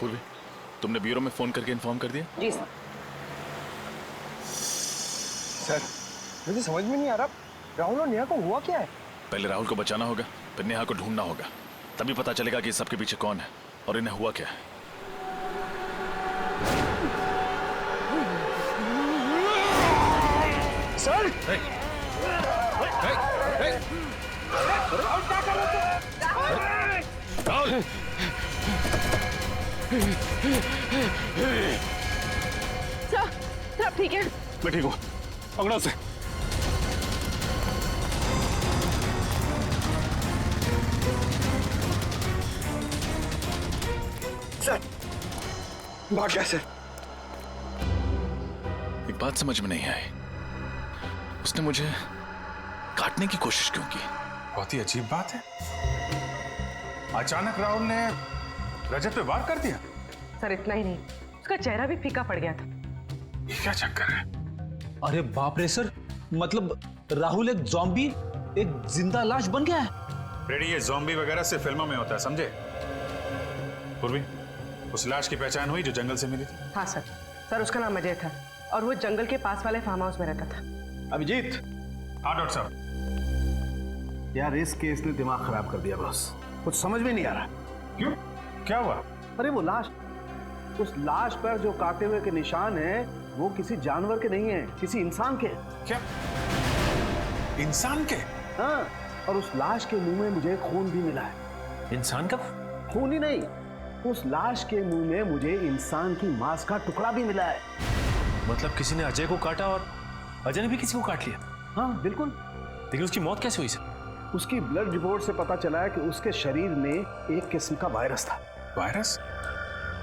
पूर्वी, तुमने ब्यूरो में फोन करके इन्फॉर्म कर दिया? जी सर। सर, मुझे समझ में नहीं आ रहा, राहुल और नेहा को हुआ क्या है? पहले राहुल को बचाना होगा, फिर नेहा को ढूंढना होगा, तभी पता चलेगा कि सबके पीछे कौन है और इन्हें हुआ क्या है। सर! राहुल! सर ठीक है? मैं ठीक हूँ, पकड़ो उसे। सर, भाग गया सर। एक बात समझ में नहीं आई, उसने मुझे काटने की कोशिश क्यों की? बहुत ही अजीब बात है। अचानक राहुल ने रजत पे वार कर दिया। सर इतना ही नहीं, उसका चेहरा भी फीका पड़ गया था। ये क्या चक्कर है? अरे बाप रे सर, मतलब राहुल एक ज़ॉम्बी, एक जिंदा लाश बन गया है। रेडी, ये ज़ॉम्बी वगैरह से फिल्मों में होता है, समझे? पूर्वी, उस लाश की पहचान हुई जो जंगल से मिली थी? हाँ सर। सर उसका नाम अजय था और वो जंगल के पास वाले फार्म हाउस में रहता था। अभिजीत, हाँ डॉक्टर साहब। यार इस केस ने दिमाग खराब कर दिया बॉस, कुछ समझ में नहीं आ रहा। क्यों, क्या हुआ? अरे वो लाश, उस लाश पर जो काटे हुए के निशान हैं, वो किसी जानवर के नहीं है, किसी इंसान के। क्या? इंसान के? हाँ, और उस लाश के मुंह में मुझे खून भी मिला है। इंसान का खून ही नहीं, उस लाश के मुंह में मुझे इंसान की मांस का टुकड़ा भी मिला है। मतलब किसी ने अजय को काटा और अजय ने भी किसी को काट लिया? हाँ बिल्कुल। लेकिन उसकी मौत कैसे हुई सर? उसकी ब्लड रिपोर्ट से पता चला है कि उसके शरीर में एक किस्म का वायरस था। वायरस?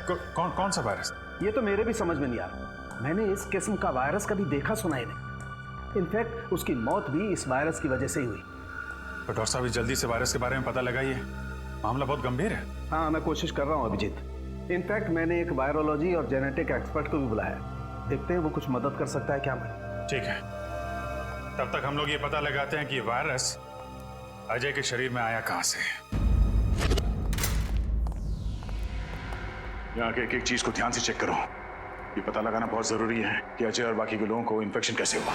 कौन सा वायरस? ये तो मेरे भी समझ में नहीं आ रहा, मैंने इस किस्म का वायरस कभी देखा सुना ही नहीं। इनफैक्ट उसकी मौत भी इस वायरस की वजह से ही हुई। तो डॉक्टर साहब जल्दी से वायरस के बारे में पता लगाइए, मामला बहुत गंभीर है। हाँ मैं कोशिश कर रहा हूँ अभिजीत। इनफैक्ट मैंने एक वायरोलॉजी और जेनेटिक एक्सपर्ट को भी बुलाया, देखते हैं वो कुछ मदद कर सकता है क्या। मैं ठीक है, तब तक हम लोग ये पता लगाते हैं कि ये वायरस अजय के शरीर में आया कहां से। यहाँ के एक एक चीज को ध्यान से चेक करो, ये पता लगाना बहुत जरूरी है कि अजय और बाकी के लोगों को इन्फेक्शन कैसे हुआ।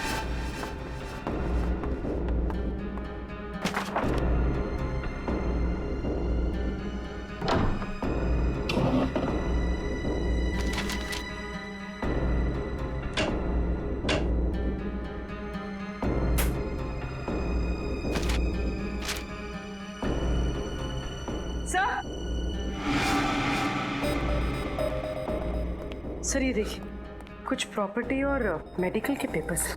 सर ये देखिए, कुछ प्रॉपर्टी और मेडिकल के पेपर्स।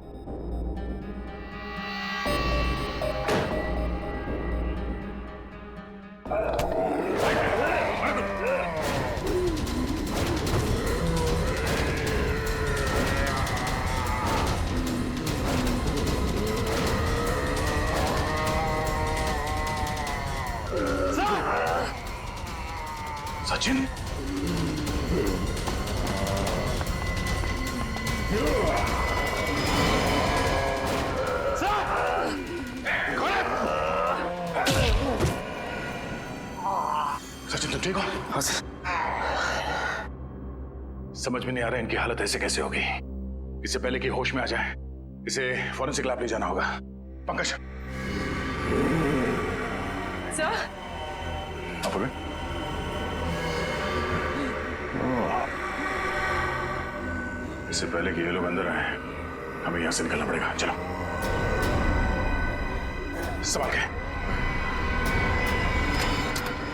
सचिन, सचिन तुम ठीक हो? हाँ सर। समझ में नहीं आ रहा इनकी हालत ऐसे कैसे होगी। इससे पहले कि होश में आ जाए इसे फॉरेंसिक लैब ले जाना होगा। पंकज। सर इससे पहले कि ये लोग अंदर आए हमें यहां से निकलना पड़ेगा। चलो संभाल के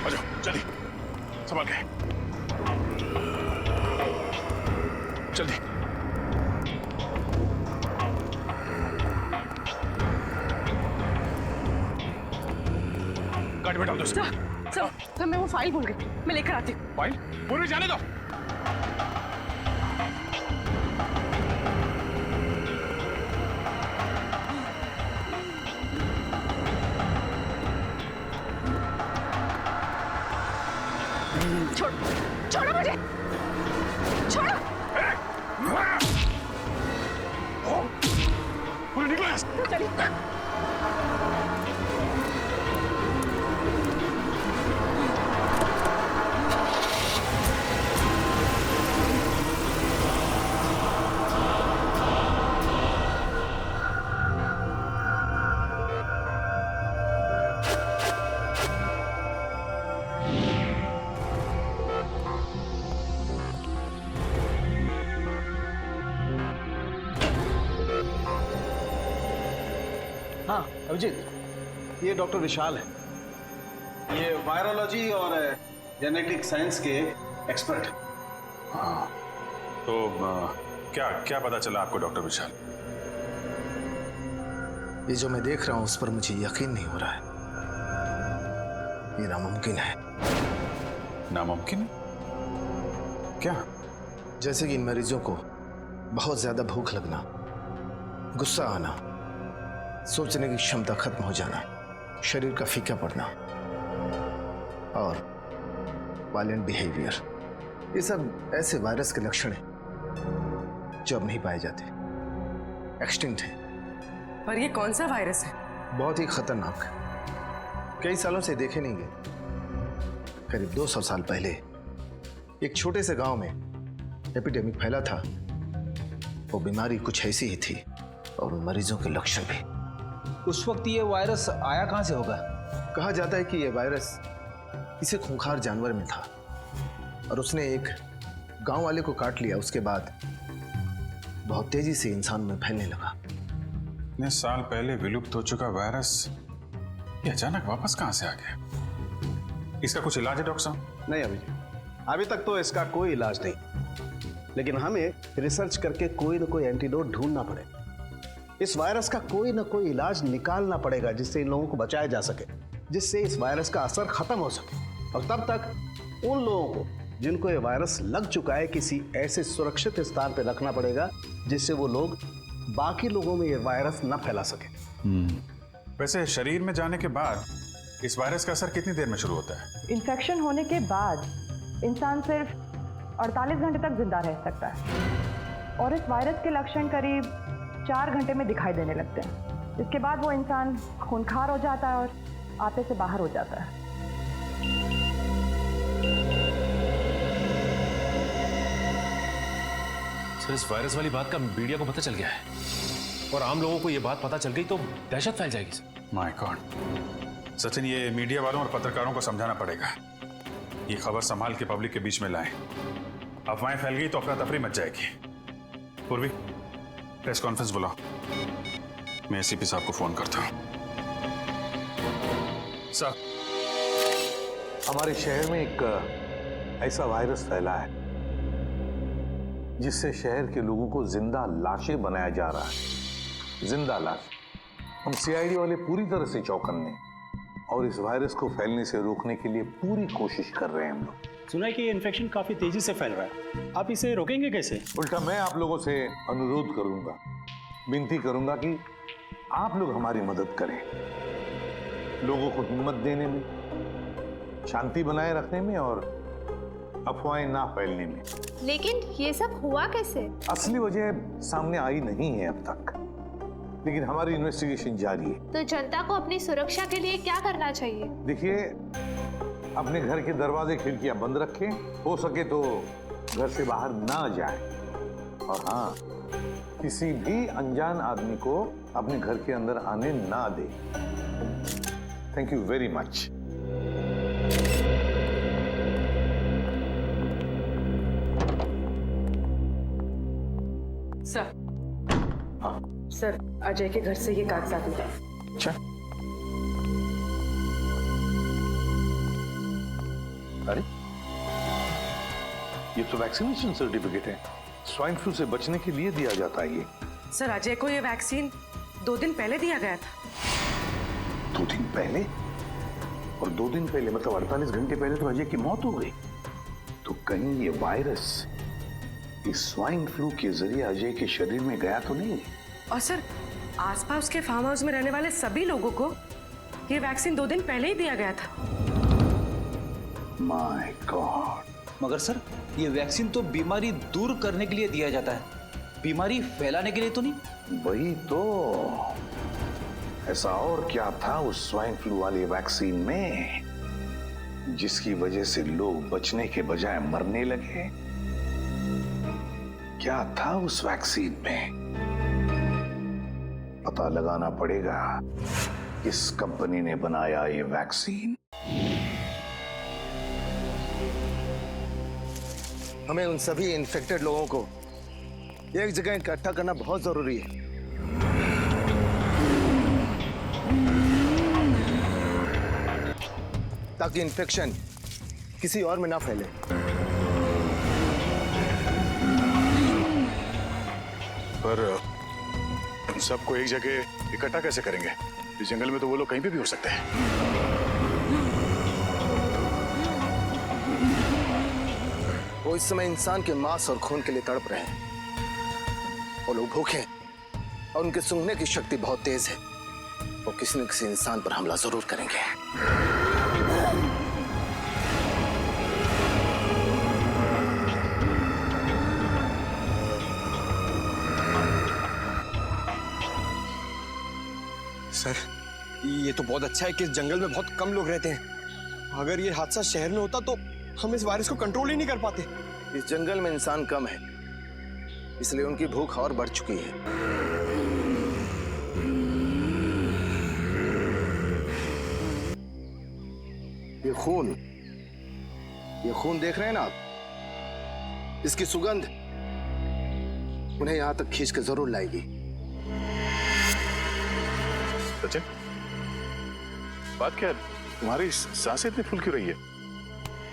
आ जाओ, जल्दी संभाल के, जल्दी। गाड़ी में डाल दो। सर मैं वो फाइल भूल गई, मैं लेकर आती हूँ। फाइल पूरी जाने दो। छोड़ो मुझे, छोड़ो। पूरी निकलो। चलिए। हाँ अभिजीत, ये डॉक्टर विशाल है। ये वायरोलॉजी और जेनेटिक साइंस के एक्सपर्ट। तो क्या क्या पता चला आपको डॉक्टर विशाल? ये जो मैं देख रहा हूं उस पर मुझे यकीन नहीं हो रहा है। ये नामुमकिन है। नामुमकिन? क्या? जैसे कि इन मरीजों को बहुत ज्यादा भूख लगना, गुस्सा आना, सोचने की क्षमता खत्म हो जाना, शरीर का फीका पड़ना और वायलेंट बिहेवियर, ये सब ऐसे वायरस के लक्षण हैं जो अब नहीं पाए जाते, एक्सटिंक्ट हैं। पर ये कौन सा वायरस है? बहुत ही खतरनाक, कई सालों से देखे नहीं गए। करीब 200 साल पहले एक छोटे से गांव में एपिडेमिक फैला था। वो बीमारी कुछ ऐसी ही थी और मरीजों के लक्षण भी। उस वक्त ये वायरस आया कहां से होगा? कहा जाता है कि यह वायरस किसी खूंखार जानवर में था और उसने एक गांव वाले को काट लिया। उसके बाद बहुत तेजी से इंसान में फैलने लगा। इतने साल पहले विलुप्त हो चुका वायरस ये अचानक वापस कहां से आ गया? इसका कुछ इलाज है डॉक्टर साहब? नहीं अभिजीत, अभी तक तो इसका कोई इलाज नहीं, लेकिन हमें रिसर्च करके कोई ना कोई एंटीडोट ढूंढना पड़ेगा। इस वायरस का कोई ना कोई इलाज निकालना पड़ेगा जिससे इन लोगों को बचाया जा सके, जिससे इस वायरस का असर खत्म हो सके। और तब तक उन लोगों को जिनको ये वायरस लग चुका है किसी ऐसे सुरक्षित स्थान पर रखना पड़ेगा जिससे वो लोग बाकी लोगों में ये वायरस न फैला सके। वैसे शरीर में जाने के बाद इस वायरस का असर कितनी देर में शुरू होता है? इन्फेक्शन होने के बाद इंसान सिर्फ 48 घंटे तक जिंदा रह सकता है और इस वायरस के लक्षण करीब 4 घंटे में दिखाई देने लगते हैं। इसके बाद वो इंसान खूंखार हो जाता है और आपे से बाहर हो जाता है। सर, इस वायरस वाली बात का मीडिया को पता चल गया है और आम लोगों को ये बात पता चल गई तो दहशत फैल जाएगी सर। माय गॉड सचिन, ये मीडिया वालों और पत्रकारों को समझाना पड़ेगा। ये खबर संभाल के पब्लिक के बीच में लाएं। अफवाहें फैल गई तो अफरा तफरी मच जाएगी। पूर्वी, प्रेस कॉन्फ्रेंस बुलाओ। मैं एसीपी साहब को फोन करता हूं। सर, हमारे शहर में एक ऐसा वायरस फैला है जिससे शहर के लोगों को जिंदा लाशें बनाया जा रहा है। जिंदा लाश। हम सीआईडी वाले पूरी तरह से चौकन्ने और इस वायरस को फैलने से रोकने के लिए पूरी कोशिश कर रहे हैं हम लोग। सुना है कि ये इन्फेक्शन काफी तेजी से फैल रहा है, आप इसे रोकेंगे कैसे? उल्टा मैं आप लोगों से अनुरोध करूंगा, विनती करूंगा कि आप लोग हमारी मदद करें, लोगों को हिम्मत देने में, शांति बनाए रखने में और अफवाहें ना फैलने में। लेकिन ये सब हुआ कैसे? असली वजह सामने आई नहीं है अब तक, लेकिन हमारी इन्वेस्टिगेशन जारी है। तो जनता को अपनी सुरक्षा के लिए क्या करना चाहिए? देखिए, अपने घर के दरवाजे खिड़कियां बंद रखें, हो सके तो घर से बाहर ना जाएं, और हाँ, किसी भी अनजान आदमी को अपने घर के अंदर आने ना दें। Thank you very much. Sir, sir, Ajay के घर से ये कागजात मिले। अच्छा, अरे ये तो वैक्सीनेशन सर्टिफिकेट है, स्वाइन फ्लू से बचने के लिए दिया जाता है ये। सर, अजय को ये वैक्सीन 2 दिन पहले दिया गया था। 2 दिन पहले? और 2 दिन पहले मतलब 48 घंटे पहले तो अजय की मौत हो गई। तो कहीं ये वायरस इस स्वाइन फ्लू के जरिए अजय के शरीर में गया तो नहीं? और सर, आसपास के फार्म हाउस में रहने वाले सभी लोगों को ये वैक्सीन 2 दिन पहले ही दिया गया था। My God. मगर सर, ये वैक्सीन तो बीमारी दूर करने के लिए दिया जाता है, बीमारी फैलाने के लिए तो नहीं। वही तो, ऐसा और क्या था उस स्वाइन फ्लू वाली वैक्सीन में जिसकी वजह से लोग बचने के बजाय मरने लगे? क्या था उस वैक्सीन में? पता लगाना पड़ेगा किस कंपनी ने बनाया ये वैक्सीन। हमें उन सभी इन्फेक्टेड लोगों को एक जगह इकट्ठा करना बहुत जरूरी है। ताकि इन्फेक्शन किसी और में ना फैले। पर उन सबको एक जगह इकट्ठा कैसे करेंगे? इस जंगल में तो वो लोग कहीं भी हो सकते हैं। वो इस समय इंसान के मांस और खून के लिए तड़प रहे हैं। वो लोग भूखे हैं और उनके सूंघने की शक्ति बहुत तेज है। वो किसी न किसी इंसान पर हमला जरूर करेंगे। सर, ये तो बहुत अच्छा है कि इस जंगल में बहुत कम लोग रहते हैं। अगर ये हादसा शहर में होता तो हम इस वायरस को कंट्रोल ही नहीं कर पाते। इस जंगल में इंसान कम है, इसलिए उनकी भूख और बढ़ चुकी है। ये खून देख रहे हैं ना आप? इसकी सुगंध उन्हें यहां तक खींच के जरूर लाएगी। सचिन, बात क्या है? तुम्हारी सांसें इतनी फूल क्यों रही है?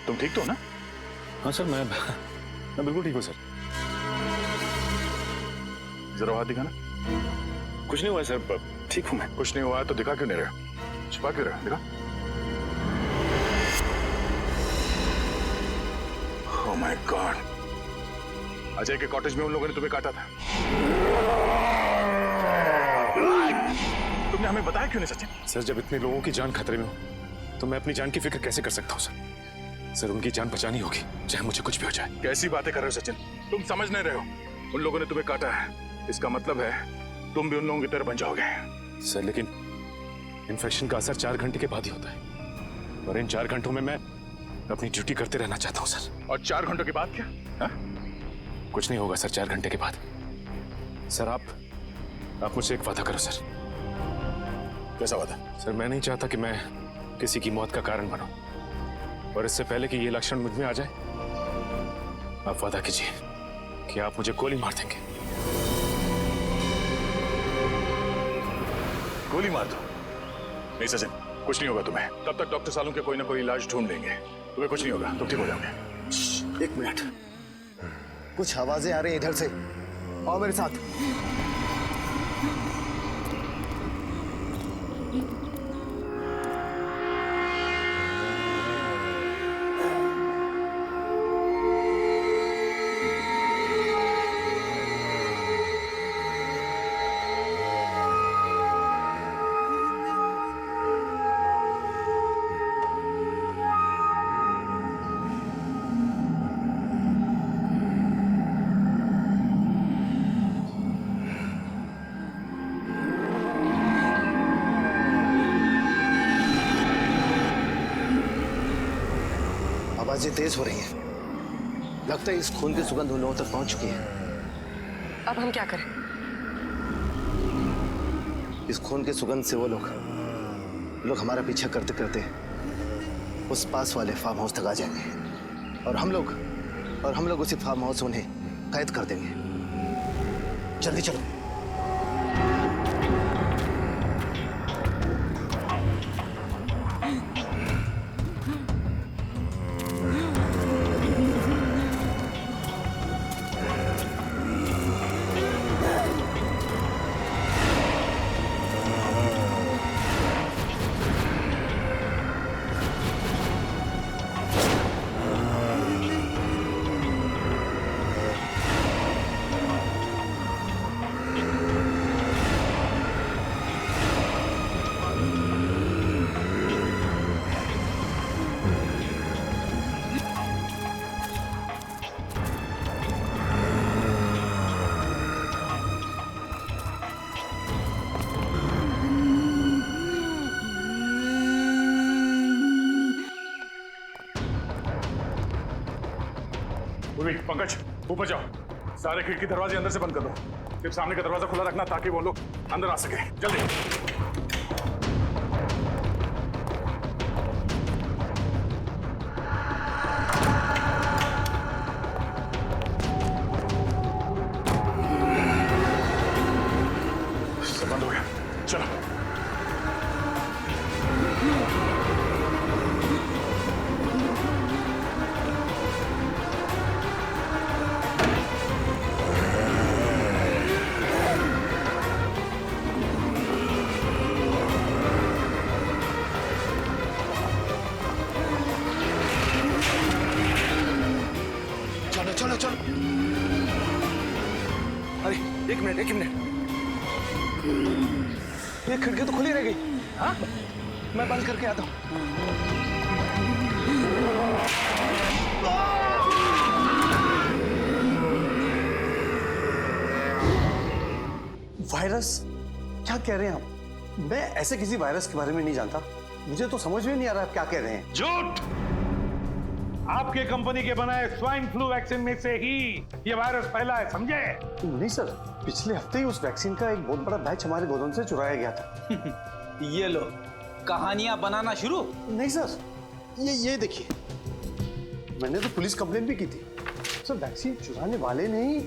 तुम ठीक तो हो ना? हाँ सर, मैं बिल्कुल ठीक हूँ सर। जरा हाथ दिखाना। कुछ नहीं हुआ सर, ठीक हूँ मैं। कुछ नहीं हुआ तो दिखा क्यों नहीं रहे हो? छुपा क्यों रहे हो? दिखा। ओह माय गॉड, अजय के कॉटेज में उन लोगों ने तुम्हें काटा था। तुमने हमें बताया क्यों नहीं सचिन? सर, जब इतने लोगों की जान खतरे में हो तो मैं अपनी जान की फिक्र कैसे कर सकता हूँ सर? सर, उनकी जान बचानी होगी, चाहे मुझे कुछ भी हो जाए। कैसी बातें कर रहे हो सचिन? तुम समझ नहीं रहे हो। उन लोगों ने तुम्हें काटा है, इसका मतलब है तुम भी उन लोगों की तरह बन जाओगे। सर, लेकिन इन्फेक्शन का असर 4 घंटे के बाद ही होता है, और इन 4 घंटों में मैं अपनी ड्यूटी करते रहना चाहता हूँ सर। और 4 घंटों के बाद क्या? हा? कुछ नहीं होगा सर 4 घंटे के बाद। सर, आप मुझसे एक वादा करो सर। कैसा वादा? सर, मैं नहीं चाहता कि मैं किसी की मौत का कारण बनूं, और इससे पहले कि ये लक्षण मुझ में आ जाए, आप वादा कीजिए कि आप मुझे गोली मार देंगे। गोली मार दो? नहीं सचिन, कुछ नहीं होगा तुम्हें। तब तक डॉक्टर सालों के कोई ना कोई इलाज ढूंढ लेंगे। तुम्हें कुछ नहीं होगा, तुम ठीक हो जाओगे। 1 मिनट, कुछ आवाजें आ रही हैं इधर से। आओ मेरे साथ। आवाजें तेज हो रही हैं। लगता है इस खून की सुगंध उन लोगों तक पहुंच चुकी है। अब हम क्या करें? इस खून की सुगंध से वो लोग हमारा पीछा करते करते उस पास वाले फार्म हाउस तक आ जाएंगे, और हम लोग उसी फार्म हाउस से उन्हें कैद कर देंगे। जल्दी चलो। पंकज, ऊपर जाओ। सारे खिड़की दरवाजे अंदर से बंद कर दो। सिर्फ सामने का दरवाजा खुला रखना ताकि वो लोग अंदर आ सके। जल्दी। सब बंद हो गया, चलो। चलो चलो चलो। अरे एक मिनट, ये खिड़की तो खुली रह गई। हाँ, मैं बंद करके आता हूँ। वायरस? क्या कह रहे हैं आप? मैं ऐसे किसी वायरस के बारे में नहीं जानता। मुझे तो समझ में नहीं आ रहा आप क्या कह रहे हैं। झूठ! आपके कंपनी के बनाए स्वाइन फ्लू वैक्सीन में से ही ये वायरस फैला है, समझे? नहीं सर, पिछले हफ्ते ही उस वैक्सीन का एक बहुत बड़ा बैच हमारे गोदाम से चुराया गया था। ये लो, कहानियां बनाना शुरू। नहीं सर, ये देखिए, मैंने तो पुलिस कंप्लेंट भी की थी। सर वैक्सीन चुराने वाले ने ही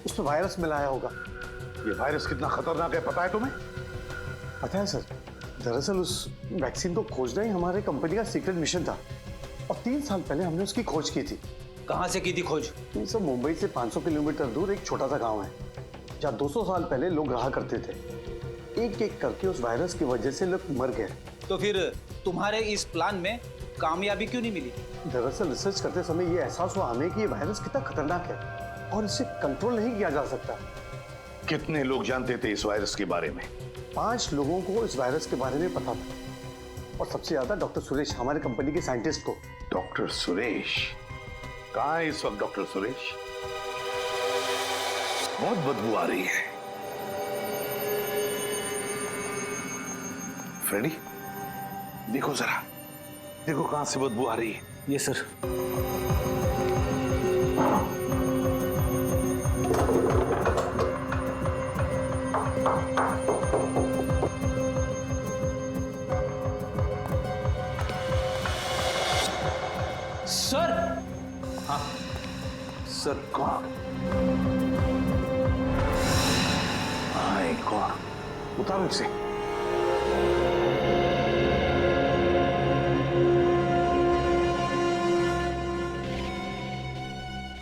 उसमें वायरस मिलाया होगा। ये वायरस कितना खतरनाक है पता है तुम्हें? पता है सर, दरअसल उस वैक्सीन को खोजना ही हमारे कंपनी का सीक्रेट मिशन था और 3 साल पहले हमने उसकी खोज की थी। कहाँ से की थी खोज? सर मुंबई से 500 किलोमीटर दूर एक छोटा सा गांव है जहाँ 200 साल पहले लोग रहा करते थे। एक एक करके उस वायरस की वजह से लोग मर गए। तो फिर तुम्हारे इस प्लान में कामयाबी क्यों नहीं मिली? दरअसल रिसर्च करते समय ये एहसास हुआ हमें कि ये वायरस कितना खतरनाक है और इसे कंट्रोल नहीं किया जा सकता। कितने लोग जानते थे इस वायरस के बारे में? 5 लोगों को इस वायरस के बारे में पता था और सबसे ज्यादा डॉक्टर सुरेश, हमारे कंपनी के साइंटिस्ट को। डॉक्टर सुरेश? कहाँ है इस वक्त डॉक्टर सुरेश? बहुत बदबू आ रही है। फ्रेडी, देखो जरा, देखो कहां से बदबू आ रही है। ये सर। सर। हाँ सर, कौन? हाय कौन? उतारो इसे।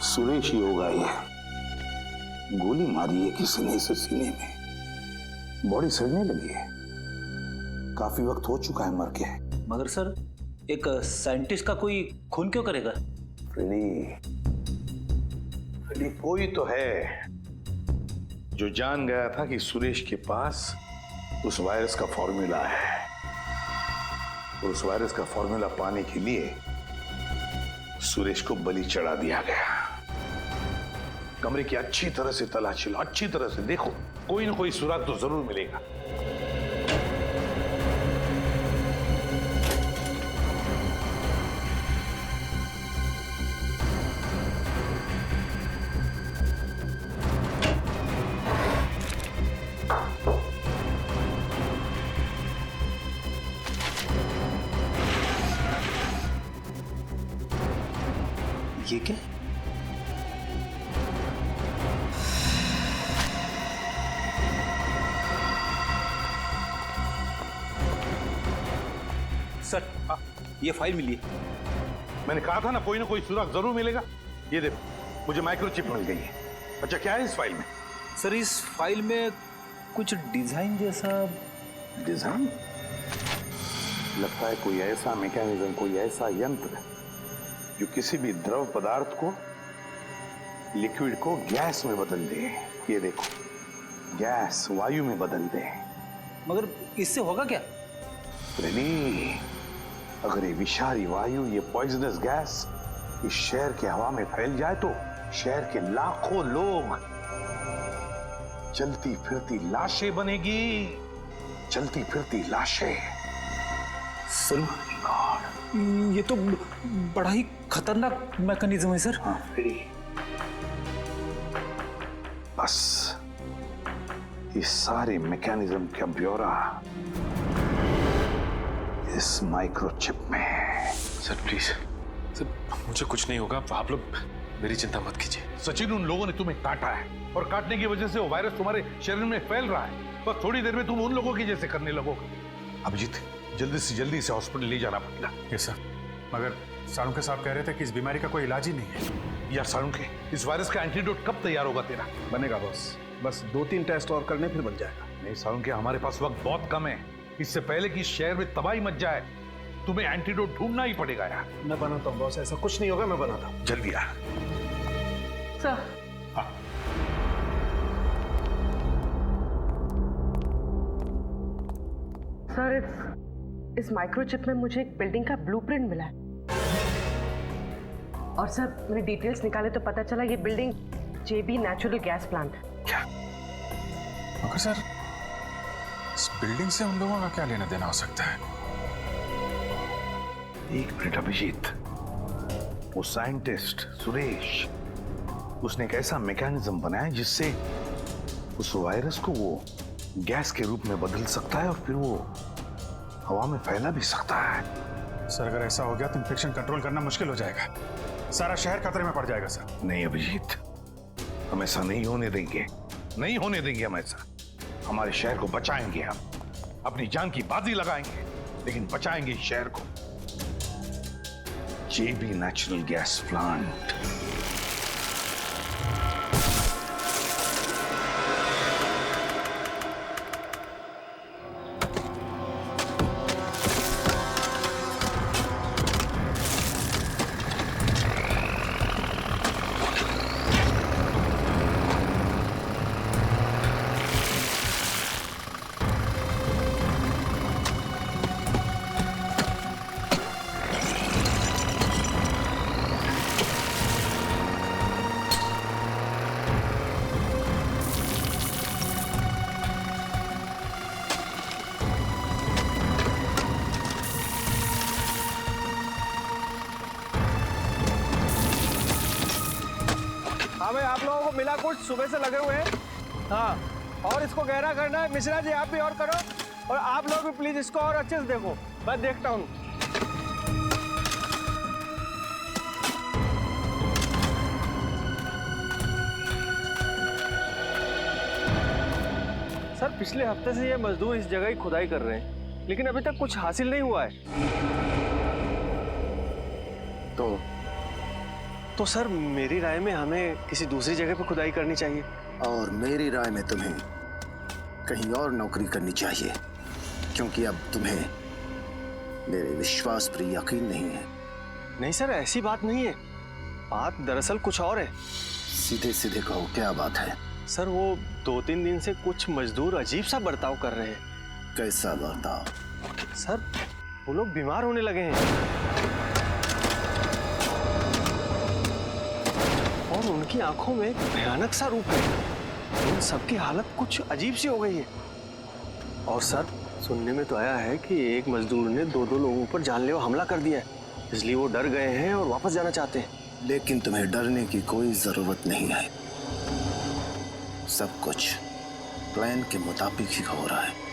सुरेश ही होगा ये। गोली मारी है किसी ने इसे सीने में, बॉडी सड़ने लगी है, काफी वक्त हो चुका है मर के। मगर सर, एक साइंटिस्ट का कोई खून क्यों करेगा? फ्रेडी कोई तो है जो जान गया था कि सुरेश के पास उस वायरस का फॉर्मूला है और उस वायरस का फॉर्मूला पाने के लिए सुरेश को बलि चढ़ा दिया गया। कमरे की अच्छी तरह से तलाशी लो, अच्छी तरह से देखो, कोई ना कोई सुराग तो जरूर मिलेगा। ये क्या? सर, ये फाइल मिली है। मैंने कहा था ना कोई सुराग जरूर मिलेगा। ये देखो, मुझे माइक्रोचिप मिल गई है। अच्छा, क्या है इस फाइल में? सर, इस फाइल में कुछ डिजाइन जैसा। डिजाइन? लगता है कोई ऐसा मैकेनिज्म, कोई ऐसा यंत्र जो किसी भी द्रव पदार्थ को, लिक्विड को गैस में बदल दे। ये देखो, गैस वायु में बदल दे। मगर इससे होगा क्या? रेनी, अगर ये विषारी वायु, ये पॉइजनस गैस इस शहर के हवा में फैल जाए तो शहर के लाखों लोग चलती फिरती लाशें बनेगी, चलती फिरती लाशें। सर, ये तो बड़ा ही खतरनाक मैकेनिज्म है सर। हाँ फ्रेडी, बस इस सारे मैकेनिज्म का ब्यौरा इस माइक्रोचिप में। सर प्लीज, सर मुझे कुछ नहीं होगा, आप लोग मेरी चिंता मत कीजिए। सचिन, उन लोगों ने तुम्हें काटा है और काटने की वजह से वो वायरस तुम्हारे शरीर में फैल रहा है। बस थोड़ी देर में तुम उन लोगों की जैसे करने लगोगे। अभिजीत, जल्दी से जल्दी इसे हॉस्पिटल ले जाना पड़ेगा। यस सर, मगर सालुंके साहब कह रहे थे कि इस बीमारी का कोई इलाज ही नहीं है। यार सालुंके, इस वायरस का एंटीडोट कब तैयार होगा तेरा? बनेगा बॉस, बस 2-3 टेस्ट और करने फिर बन जाएगा। नहीं सालुंके, हमारे पास वक्त बहुत कम है। इससे पहले कि इस शहर में तबाही मच जाए तुम्हें एंटीडोट ढूंढना ही पड़ेगा यार। मैं बनाता हूँ बॉस, ऐसा कुछ नहीं होगा, मैं बनाता हूँ। जल्दी यार। सर सर इस माइक्रोचिप में मुझे एक बिल्डिंग का ब्लूप्रिंट मिला है और सर मैंने डिटेल्स निकाले तो पता चला ये बिल्डिंग जेबी नेचुरल गैस प्लांट है। क्या? मगर सर इस बिल्डिंग से उन लोगों का क्या लेना देना हो सकता है? एक मिनट अभिजीत, वो साइंटिस्ट सुरेश, उसने एक ऐसा मैकेनिज्म बनाया जिससे उस वायरस को वो गैस के रूप में बदल सकता है और फिर वो हवा में फैला भी सकता है। सर अगर ऐसा हो गया तो इन्फेक्शन कंट्रोल करना मुश्किल हो जाएगा, सारा शहर खतरे में पड़ जाएगा सर। नहीं अभिजीत, हम ऐसा नहीं होने देंगे, नहीं होने देंगे हम ऐसा। हमारे शहर को बचाएंगे, हम अपनी जान की बाजी लगाएंगे लेकिन बचाएंगे इस शहर को। जेबी नेचुरल गैस प्लांट। हाँ भाई, आप लोगों को मिला कुछ सुबह से लगे हुए हैं। हाँ, और इसको गहरा करना है। मिश्रा जी आप भी और करो, और आप लोग भी प्लीज इसको और अच्छे से देखो, मैं देखता हूँ। सर पिछले हफ्ते से ये मजदूर इस जगह ही खुदाई कर रहे हैं, लेकिन अभी तक कुछ हासिल नहीं हुआ है। तो सर मेरी राय में हमें किसी दूसरी जगह पे खुदाई करनी चाहिए। और मेरी राय में तुम्हें कहीं और नौकरी करनी चाहिए, क्योंकि अब तुम्हें मेरे विश्वास पर यकीन नहीं है। नहीं सर, ऐसी बात नहीं है, बात दरअसल कुछ और है। सीधे सीधे कहो, क्या बात है? सर वो 2-3 दिन से कुछ मजदूर अजीब सा बर्ताव कर रहे हैं। कैसा बर्ताव? सर वो लोग बीमार होने लगे हैं और उनकी आंखों में एक भयानक सा रूप है। उन सबकी हालत कुछ अजीब सी हो गई है। और सर सुनने में तो आया है कि एक मजदूर ने 2 लोगों पर जानलेवा हमला कर दिया है, इसलिए वो डर गए हैं और वापस जाना चाहते हैं। लेकिन तुम्हें डरने की कोई जरूरत नहीं है, सब कुछ प्लान के मुताबिक ही हो रहा है।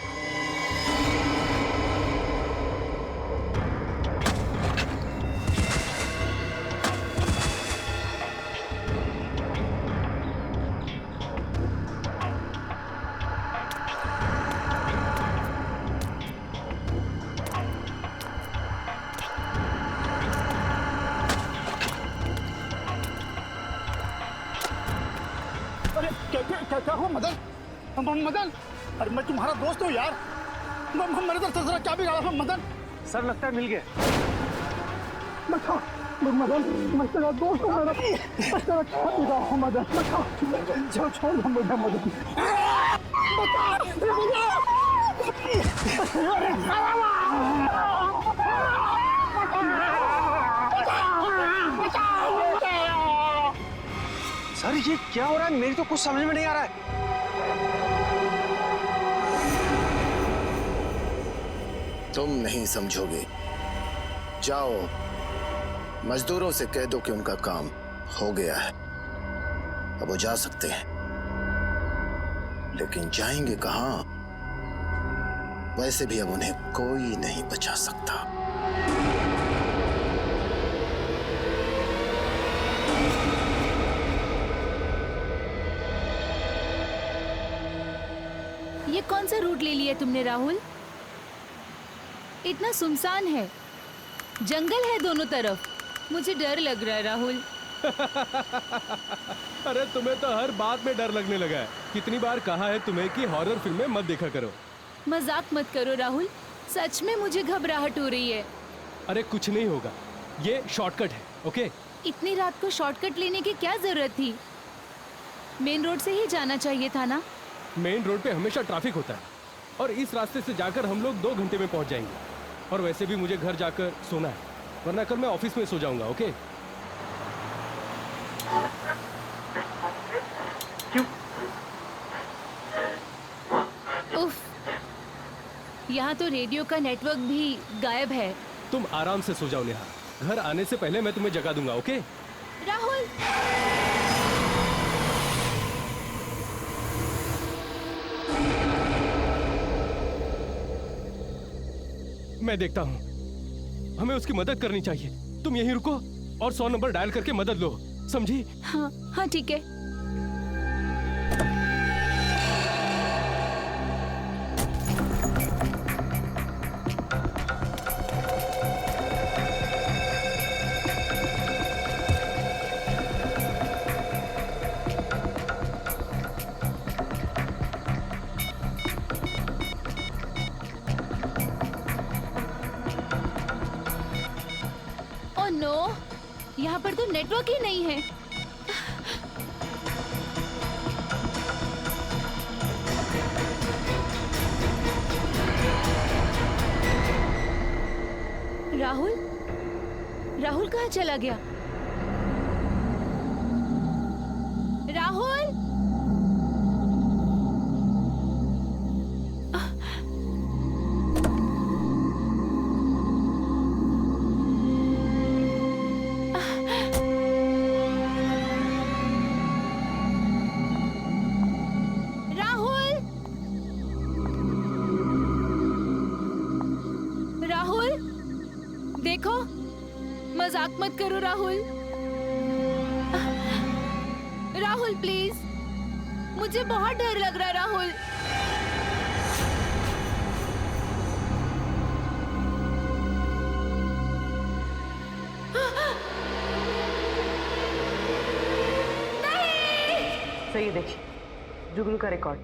क्या हुआ मदन? मदन, अरे मैं तुम्हारा दोस्त हूँ यार, मेरे तरफ से क्या बिगाड़ा मदन? सर लगता है मिल गया। मदन, मैं तेरा दोस्त हूँ, मेरा तेरा क्या बिगाड़ा मदन? छोड़ मुझे मदन। सर ये क्या हो रहा है? मेरी तो कुछ समझ में नहीं आ रहा है। तुम नहीं समझोगे। जाओ मजदूरों से कह दो कि उनका काम हो गया है, अब वो जा सकते हैं। लेकिन जाएंगे कहां? वैसे भी अब उन्हें कोई नहीं बचा सकता। ये कौन सा रूट ले लिया तुमने राहुल? इतना सुनसान है, जंगल है दोनों तरफ, मुझे डर लग रहा है राहुल। अरे तुम्हें तो हर बात में डर लगने लगा है। कितनी बार कहा है तुम्हें कि हॉरर फिल्में मत देखा करो। मजाक मत करो राहुल, सच में मुझे घबराहट हो रही है। अरे कुछ नहीं होगा, ये शॉर्टकट है, ओके? इतनी रात को शॉर्टकट लेने की क्या जरूरत थी? मेन रोड से ही जाना चाहिए था ना? मेन रोड पे हमेशा ट्रैफिक होता है और इस रास्ते से जाकर हम लोग 2 घंटे में पहुंच जाएंगे। और वैसे भी मुझे घर जाकर सोना है, वरना कल मैं ऑफिस में सो जाऊंगा। ओके? उफ, यहाँ तो रेडियो का नेटवर्क भी गायब है। तुम आराम से सो जाओ नेहा, घर आने से पहले मैं तुम्हें जगा दूंगा। ओके? राहुल, मैं देखता हूँ, हमें उसकी मदद करनी चाहिए। तुम यहीं रुको और 100 नंबर डायल करके मदद लो, समझी? हाँ हाँ ठीक है। ओह नो, यहाँ पर तो नेटवर्क ही नहीं है। राहुल, राहुल कहाँ चला गया? राहुल, देखो, मजाक मत करो राहुल। राहुल प्लीज, मुझे बहुत डर लग रहा है राहुल। सही देखिए, जुगनू का रिकॉर्ड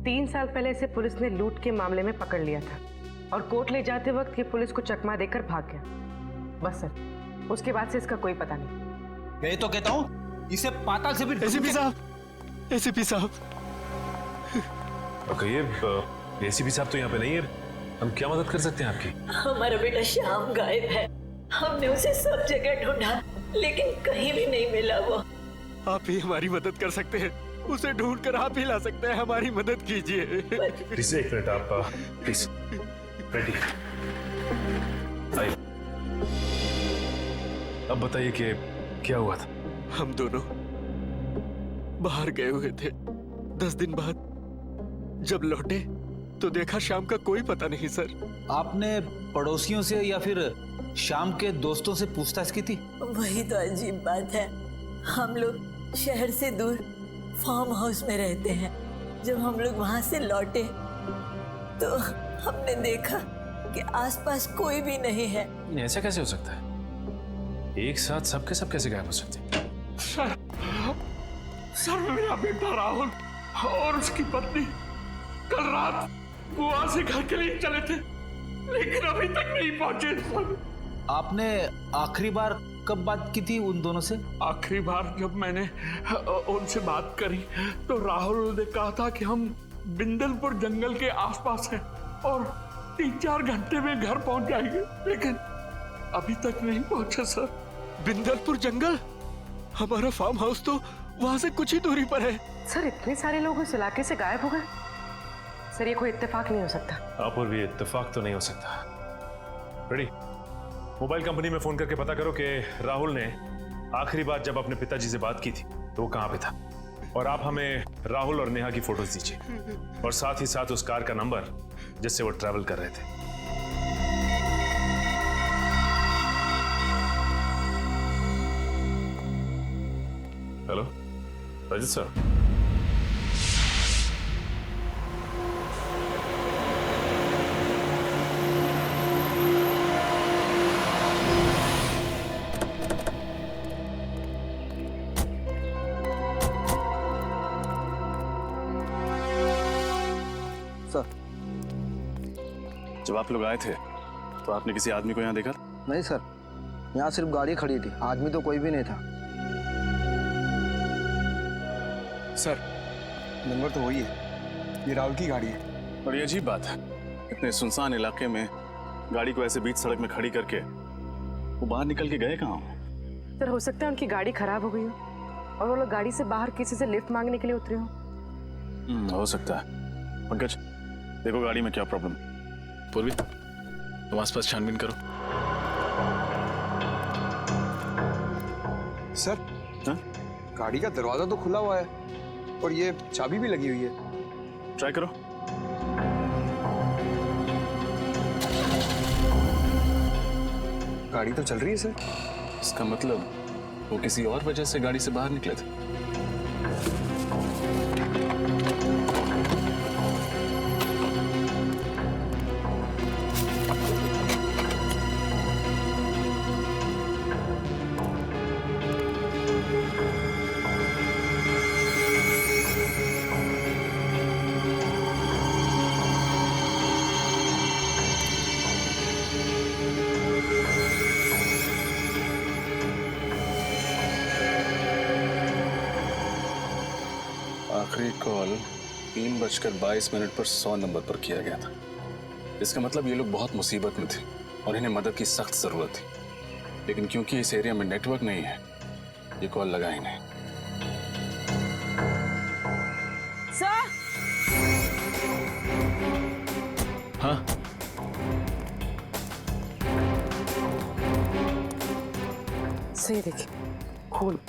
3 साल पहले इसे पुलिस ने लूट के मामले में पकड़ लिया था और कोर्ट ले जाते वक्त ये पुलिस को चकमा देकर भाग गया। बस सर, उसके बाद से इसका कोई पता नहीं। मैं तो कहता हूँ इसे पाताल से भी एसीपी साहब, एसीपी साहब। ये एसीपी साहब तो यहाँ पे नहीं है, हम क्या मदद कर सकते हैं आपकी? हमारा बेटा श्याम गायब है, हमने उसे सब जगह ढूंढा लेकिन कहीं भी नहीं मिला। वो आप ही हमारी मदद कर सकते हैं, उसे ढूंढ कर आप ही ला सकते हैं, हमारी मदद कीजिए। प्लीज एक मिनट, आप प्लीज रेडी आइए। अब बताइए कि क्या हुआ था? हम दोनों बाहर गए हुए थे। 10 दिन बाद जब लौटे तो देखा शाम का कोई पता नहीं। सर, आपने पड़ोसियों से या फिर शाम के दोस्तों से पूछताछ की थी? वही तो अजीब बात है, हम लोग शहर से दूर फार्म हाउस में रहते हैं। जब हम लोग वहां से लौटे तो हमने देखा कि आसपास कोई भी नहीं है। ऐसा कैसे हो सकता है? एक साथ सबके सब कैसे गायब हो सकते हैं? सर मेरा बेटा राहुल और उसकी पत्नी कल रात गोवा से घर के लिए चले थे लेकिन अभी तक नहीं पहुंचे। सर, आपने आखिरी बार कब बात की थी उन दोनों से? आखिरी बार जब मैंने उनसे बात करी तो राहुल ने कहा था कि हम बिंदलपुर जंगल के आसपास हैं और 3-4 घंटे में घर पहुंच जाएंगे, लेकिन अभी तक नहीं पहुंचे। सर, बिंदलपुर जंगल? हमारा फार्म हाउस तो वहां से कुछ ही दूरी पर है। सर, इतने सारे लोग इस इलाके से गायब हो गए? सर, ये कोई इत्तेफाक नहीं हो सकता। आप और भी इत्तेफाक तो नहीं हो सकता। रेडी, मोबाइल कंपनी में फोन करके पता करो कि राहुल ने आखिरी बार जब अपने पिताजी से बात की थी तो वो कहां पे था, और आप हमें राहुल और नेहा की फोटोज दीजिए और साथ ही साथ उस कार का नंबर जिससे वो ट्रैवल कर रहे थे। Hello Rajit sir. जब आप लोग आए थे तो आपने किसी आदमी को यहाँ देखा? नहीं सर, यहाँ सिर्फ गाड़ी खड़ी थी, आदमी तो कोई भी नहीं था। सर, नंबर तो वही है, ये राहुल की गाड़ी है। और ये अजीब बात है, इतने सुनसान इलाके में गाड़ी को ऐसे बीच सड़क में खड़ी करके वो बाहर निकल के गए कहाँ? सर हो सकता है उनकी गाड़ी खराब हो गई हो और वो लोग गाड़ी से बाहर किसी से लिफ्ट मांगने के लिए उतरे हो। हो सकता है। पंकज देखो गाड़ी में क्या प्रॉब्लम। पूर्वी तुम आसपास छानबीन करो। सर, गाड़ी का दरवाजा तो खुला हुआ है और ये चाबी भी लगी हुई है। ट्राई करो। गाड़ी तो चल रही है सर। इसका मतलब वो किसी और वजह से गाड़ी से बाहर निकले थे। आखिरी कॉल 3:22 पर 100 नंबर पर किया गया था। इसका मतलब ये लोग बहुत मुसीबत में थे और इन्हें मदद की सख्त जरूरत थी, लेकिन क्योंकि इस एरिया में नेटवर्क नहीं है ये कॉल लगा ही नहीं। सर। हाँ सही देखिए, खून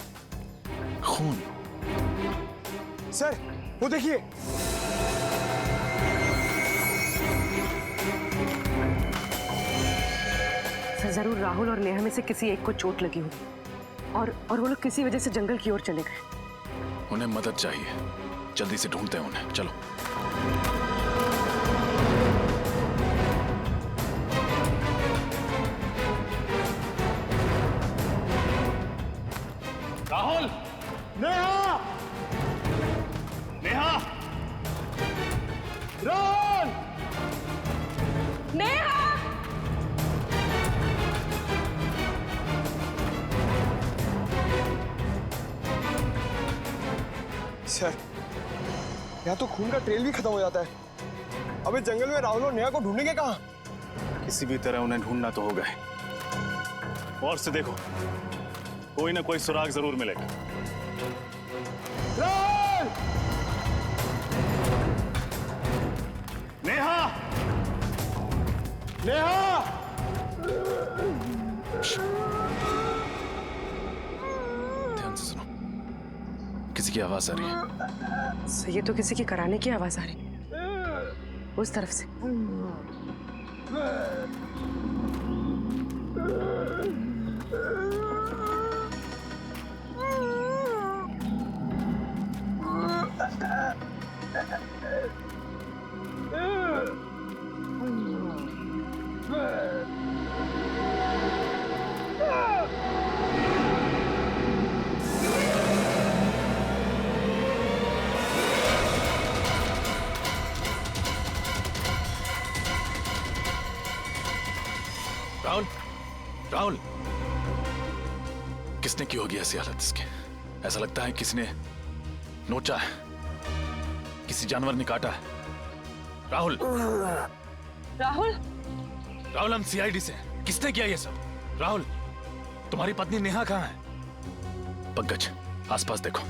खून। सर वो देखिए। सर जरूर राहुल और नेहा में से किसी एक को चोट लगी होगी और वो लोग किसी वजह से जंगल की ओर चले गए। उन्हें मदद चाहिए, जल्दी से ढूंढते हैं उन्हें। चलो। राहुल! नेहा! नेहा! राहुल! नेहा! सर, यहाँ तो खून का ट्रेल भी खत्म हो जाता है। अब इस जंगल में राहुल और नेहा को ढूंढेंगे कहाँ? किसी भी तरह उन्हें ढूंढना तो होगा ही। और से देखो, कोई ना कोई सुराग जरूर मिलेगा। राहुल! नेहा! नेहा! ध्यान से सुनो, किसी की आवाज आ रही है। सर ये तो किसी की कराने की आवाज आ रही है, उस तरफ से। राहुल, राहुल, किसने की होगी ऐसी हालत इसके? ऐसा लगता है किसी ने नोचा है, किसी जानवर ने काटा है। राहुल, राहुल, राहुल हम सीआईडी से हैं। किसने किया ये सब? राहुल, तुम्हारी पत्नी नेहा कहाँ है? पंकज, आसपास देखो,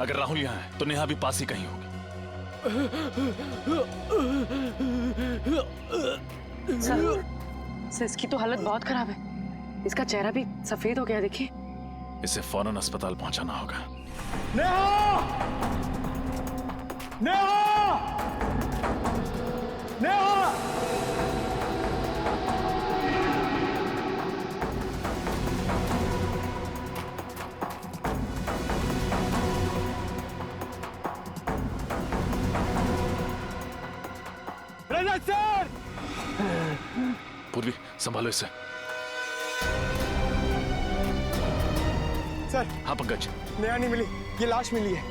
अगर राहुल यहाँ है तो नेहा भी पास ही कहीं होगी। सर इसकी तो हालत बहुत खराब है, इसका चेहरा भी सफेद हो गया, देखिए। इसे फौरन अस्पताल पहुंचाना होगा। नेहा! नेहा! नेहा! रजत सर! पूर्वी, संभालो इसे। सर। हाँ पंकज। नेहा नहीं मिली, ये लाश मिली है।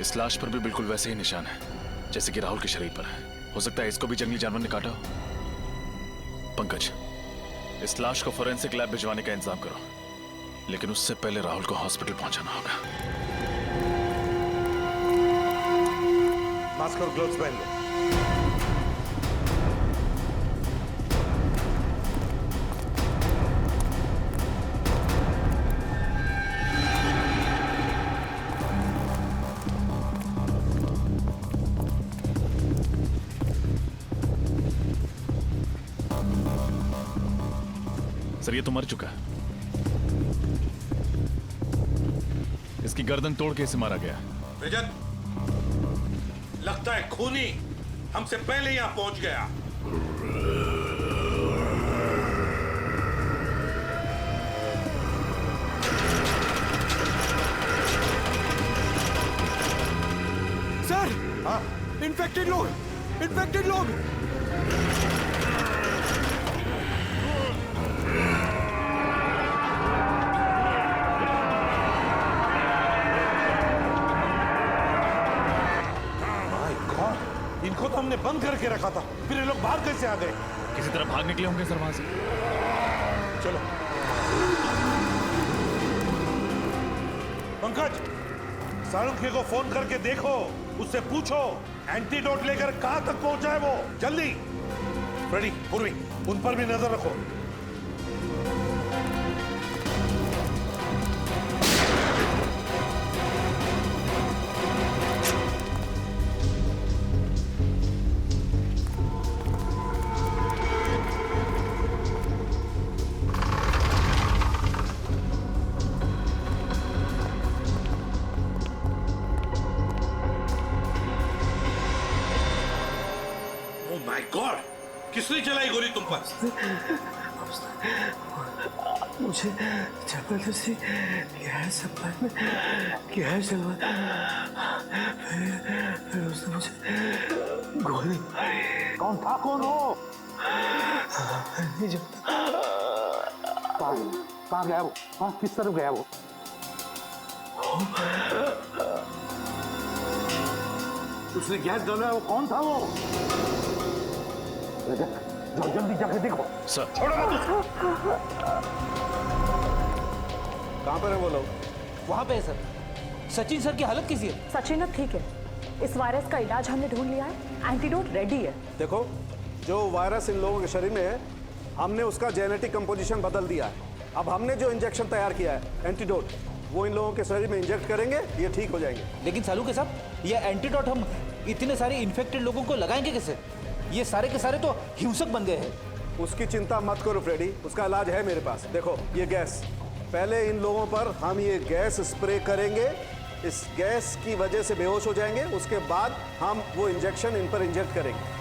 इस लाश पर भी बिल्कुल वैसे ही निशान है जैसे कि राहुल के शरीर पर है। हो सकता है इसको भी जंगली जानवर ने काटा हो। पंकज, इस लाश को फोरेंसिक लैब भिजवाने का इंतजाम करो। लेकिन उससे पहले राहुल को हॉस्पिटल पहुंचाना होगा। मास्क और ग्लव्स पहन लो। सर ये तो मर चुका है। इसकी गर्दन तोड़ के इसे मारा गया। रजत, लगता है खूनी हमसे पहले यहां पहुंच गया। सर, इन्फेक्टेड लोग, इन्फेक्टेड लोग। इनको तो हमने बंद करके रखा था, फिर ये लोग बाहर कैसे आ गए? किसी तरह भाग निकले होंगे सर वहां से। चलो पंकज, सारुखे को फोन करके देखो, उससे पूछो एंटीडोट लेकर कहां तक पहुंचा है वो। जल्दी। फ्रेडी, पूर्वी, उन पर भी नजर रखो। माय गॉड, किसने चलाई गोली तुम पर? मुझे जबरदस्ती गैस सप्लाई में गैस चलवा, फिर उसने मुझे गोली मारी। कौन था? कौन हो? नहीं जानता। कहाँ गया वो? हाँ, किस तरफ गया वो? उसने गैस डाला, वो कौन था वो? जाओ जल्दी जाके देखो। सर छोड़ो मत उसको। कहाँ पर है वो लोग? वहां पे है सर। सचिन सर की हालत कैसी है? सचिन अब ठीक है। इस वायरस का इलाज हमने ढूंढ लिया है, एंटीडोट रेडी है। देखो, जो वायरस इन लोगों के शरीर में है, हमने उसका जेनेटिक कंपोजिशन बदल दिया है। अब हमने जो इंजेक्शन तैयार किया है, एंटीडोट, वो इन लोगों के शरीर में इंजेक्ट करेंगे, ये ठीक हो जाएंगे। लेकिन सालू के साहब, ये एंटीडोट हम इतने सारे इन्फेक्टेड लोगों को लगाएंगे कैसे? ये सारे के सारे तो हिंसक बन गए हैं। उसकी चिंता मत करो फ्रेडी, उसका इलाज है मेरे पास। देखो ये गैस, पहले इन लोगों पर हम ये गैस स्प्रे करेंगे, इस गैस की वजह से बेहोश हो जाएंगे, उसके बाद हम वो इंजेक्शन इन पर इंजेक्ट करेंगे।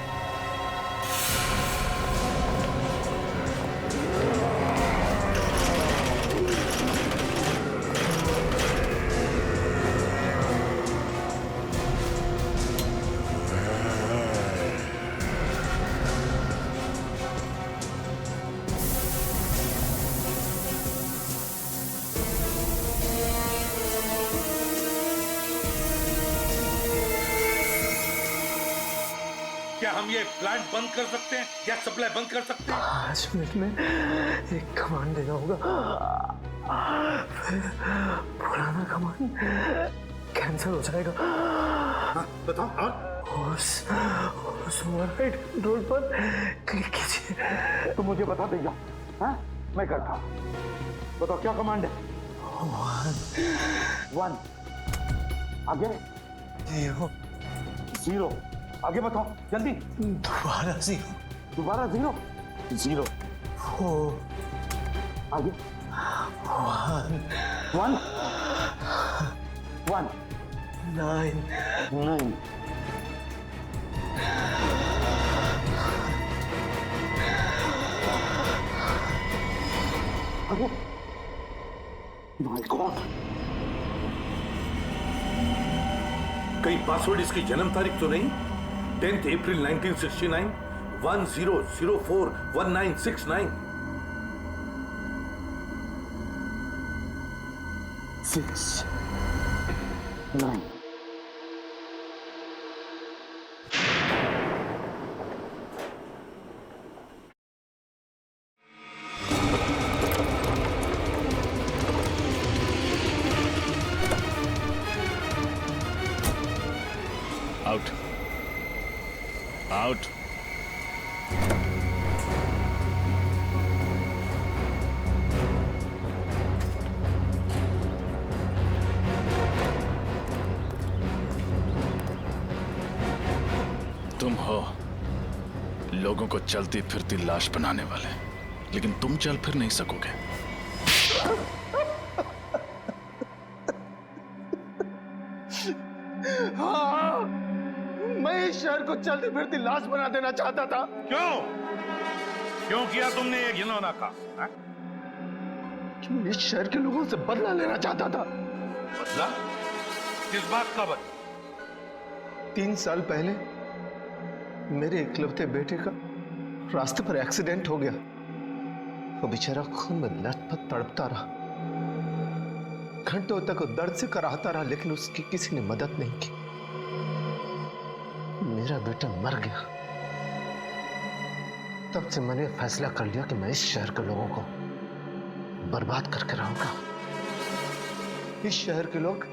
क्या हम ये प्लांट बंद कर सकते हैं? गैस सप्लाई बंद कर सकते हैं? 5 मिनट में एक कमांड देना होगा, फिर पुराना कमांड कैंसिल हो जाएगा। हाँ, बताओ। और उस ओवरराइड कंट्रोल पर क्लिक कीजिए। तो मुझे बता देगा। हाँ, मैं करता हूँ। बताओ क्या कमांड है? 1 आगे 0 आगे बताओ जल्दी। दोबारा 0 दोबारा 0 0 4 आगे 1 1 9 आगे। माय गॉड, कहीं पासवर्ड इसकी जन्म तारीख तो नहीं? 10th April 1969 1004 1969 6 9 5 out. तुम हो लोगों को चलती फिरती लाश बनाने वाले, लेकिन तुम चल फिर नहीं सकोगे। हाँ, मैं इस शहर को चलती फिरती लाश बना देना चाहता था। क्यों किया तुमने ये घिनौना काम? क्यों इस शहर के लोगों से बदला लेना चाहता था। बदला? किस बात का बदला? 3 साल पहले मेरे इकलौते बेटे का रास्ते पर एक्सीडेंट हो गया। वो बेचारा खून में लथपथ तड़पता रहा, घंटों तक वो दर्द से कराहता रहा, लेकिन उसकी किसी ने मदद नहीं की। मेरा बेटा मर गया। तब से मैंने फैसला कर लिया कि मैं इस शहर के लोगों को बर्बाद करके रहूंगा। इस शहर के लोग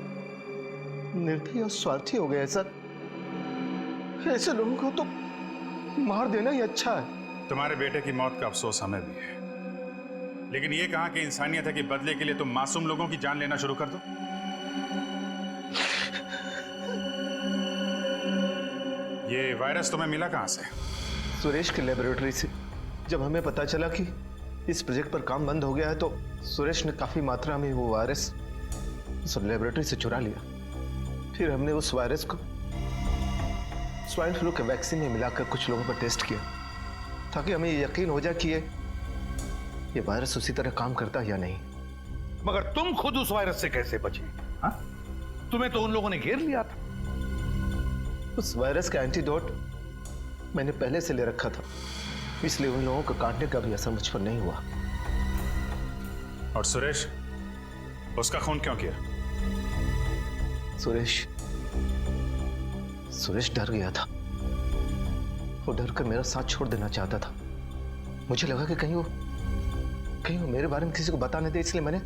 निर्दयी और स्वार्थी हो गए सर। ऐसे लोगों को तो मार देना ही अच्छा है। तुम्हारे बेटे की मौत का अफसोस हमें भी है, लेकिन ये कहां की इंसानियत है कि बदले के लिए तुम मासूम लोगों की जान लेना शुरू कर दो। ये वायरस तुम्हें मिला कहां से? सुरेश की लेबोरेटरी से। जब हमें पता चला कि इस प्रोजेक्ट पर काम बंद हो गया है, तो सुरेश ने काफी मात्रा में वो वायरस उस लेबोरेटरी से चुरा लिया। फिर हमने उस वायरस को स्वाइन फ्लू के वैक्सीन में मिलाकर कुछ लोगों पर टेस्ट किया, ताकि हमें ये यकीन हो जाए कि ये वायरस उसी तरह काम करता है या नहीं। मगर तुम खुद उस वायरस से कैसे बचे? हाँ? तुम्हें तो उन लोगों ने घेर लिया था। उस वायरस का एंटीडोट मैंने पहले से ले रखा था, इसलिए उन लोगों को काटने का भी असर मुझ पर नहीं हुआ। और सुरेश, उसका खून क्यों किया? सुरेश डर गया था। वो डर कर मेरा साथ छोड़ देना चाहता था। मुझे लगा कि कहीं वो मेरे बारे में किसी को बता नहीं दे, इसलिए मैंने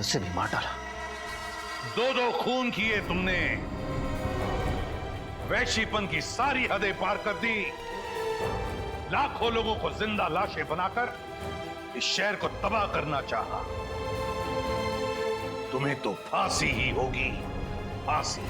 उसे भी मार डाला। 2 खून किए तुमने, वैश्यपन की सारी हदें पार कर दी, लाखों लोगों को जिंदा लाशें बनाकर इस शहर को तबाह करना चाहा। तुम्हें तो फांसी ही होगी, फांसी।